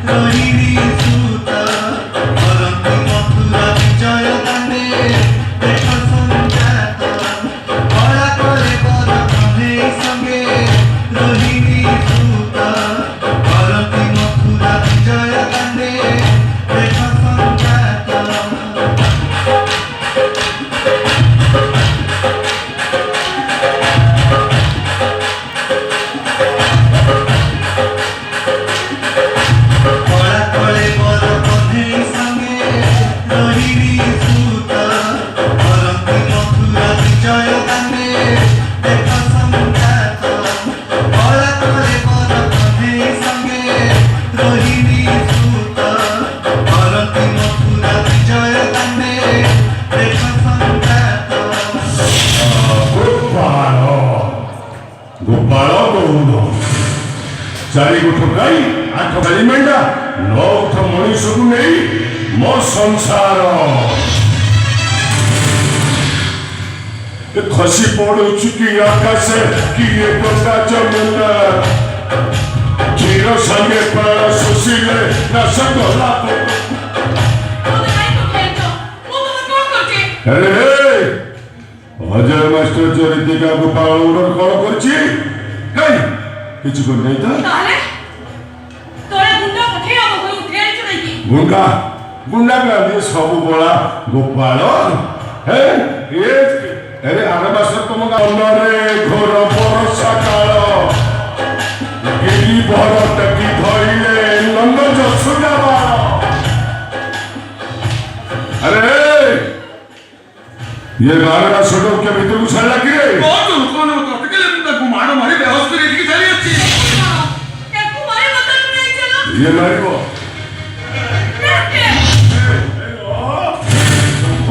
रोहिणी सूत करती मथुरा विजय दाने देख संजात कला करे बर कन्हे संगे रोहिणी सूत करती मथुरा विजय दाने देख संजात चारि गोठ गाई आठ गाली मेंढा नौ उठ मनीष को नहीं मो संसार खसी पड़ुची कि आकाश कि प्रकाश मेला क्षीर संगे प्राण शोषिले नाश गला अरे अजय मास्टर चरितिका गोपाल कौन कर किसी को नहीं था गुंडा गुंडा का लिए सब बोला गोपाल है ये अरे आगे बस तुम का अंदर घोर बरसा काल गिरी भरत की धइले नंद जसुदा अरे ये गाना का छोटो के भीतर को छाला कि रे कौन तो के लिए तो मारो मारी बेहोश कर दी चली अच्छी टेकू मारे मतलब नहीं चलो ये मारी को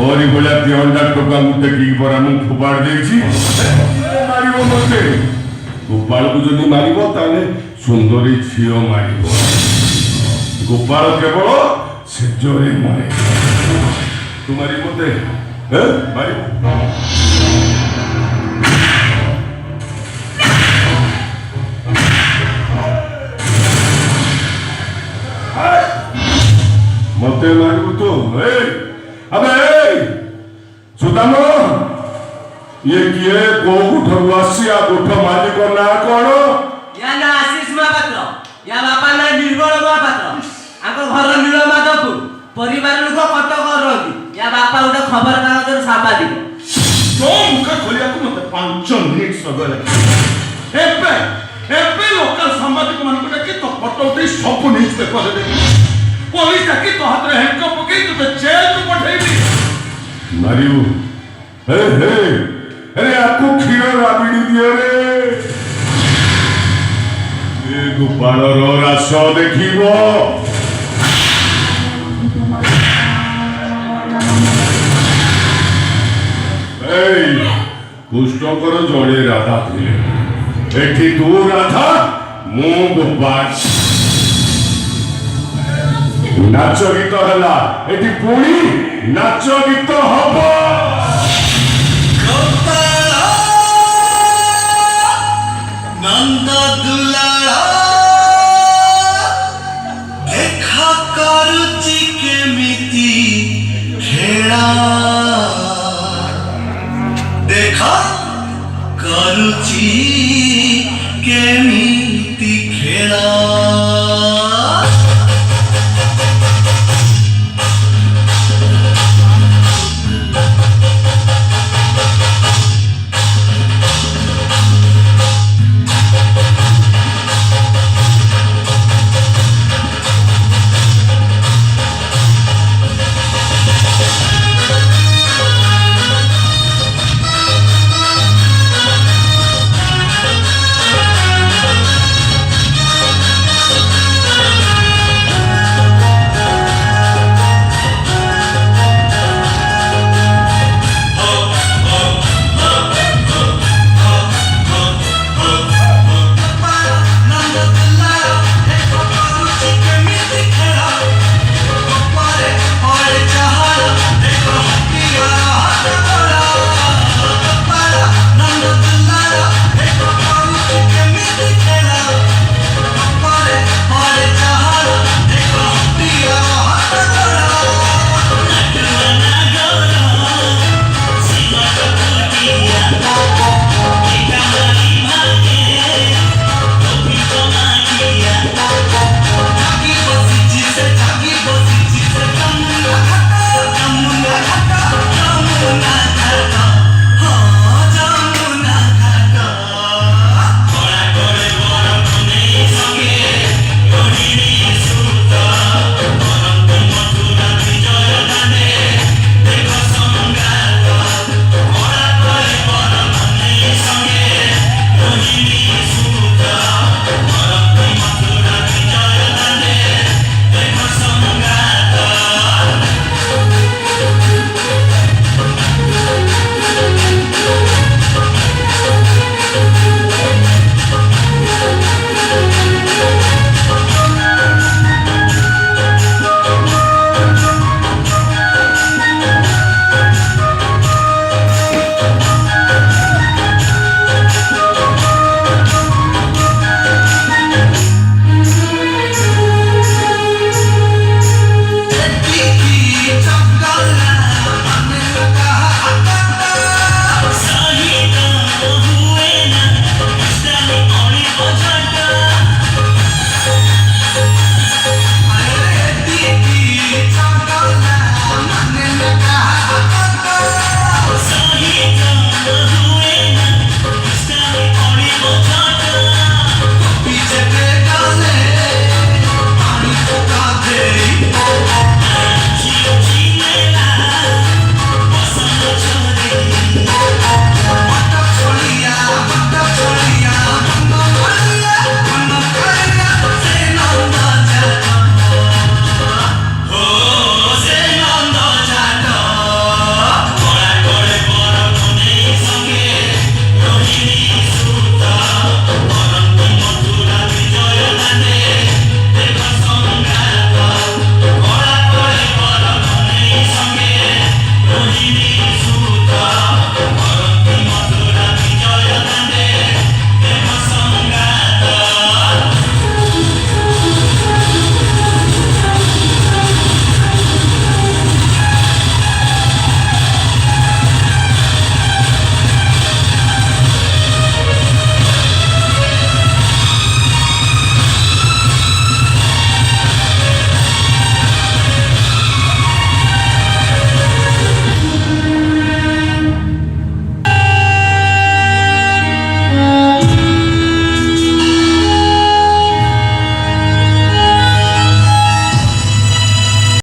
और ये बोला तियोंडा टोका मुते की बरा मु फुबाड़ देछि मारिबो मते गोपाल को जदी मारिबो ताले सुंदरी छियो मारिबो गोपाल केवल सेजोरे मारे तुम्हारी मते हैं मारिबो मते मारिबो तो अबे सुदामा ये किए को गुठर वासिया गुठ मालिक ना कोन या ना आशीष महापात्र या बापा ना निर्मल महापात्र आको घर नील माधवपुर परिवार लोक कटक रहती या बापा उठा खबर कागज सांबादिक तो मुख खोलिया को मते 5 मिनिट समय लगे एपे लोकल सांबादिक मान को के तो फोटो उठी सब न्यूज पेपर दे पुलिस ताकि तो हाथ रे हैंडकफ पके तो जेल को पठेबी मारियो हे अरे आपको खीर राबिड़ी दियो रे ए गोपाल रो रास देखिबो ए कुष्ठकर जड़े राधा थिले एठी तू राधा मु गोपाल नाच गीत हला एठी पुणी नाच गीत हबो नंद दुला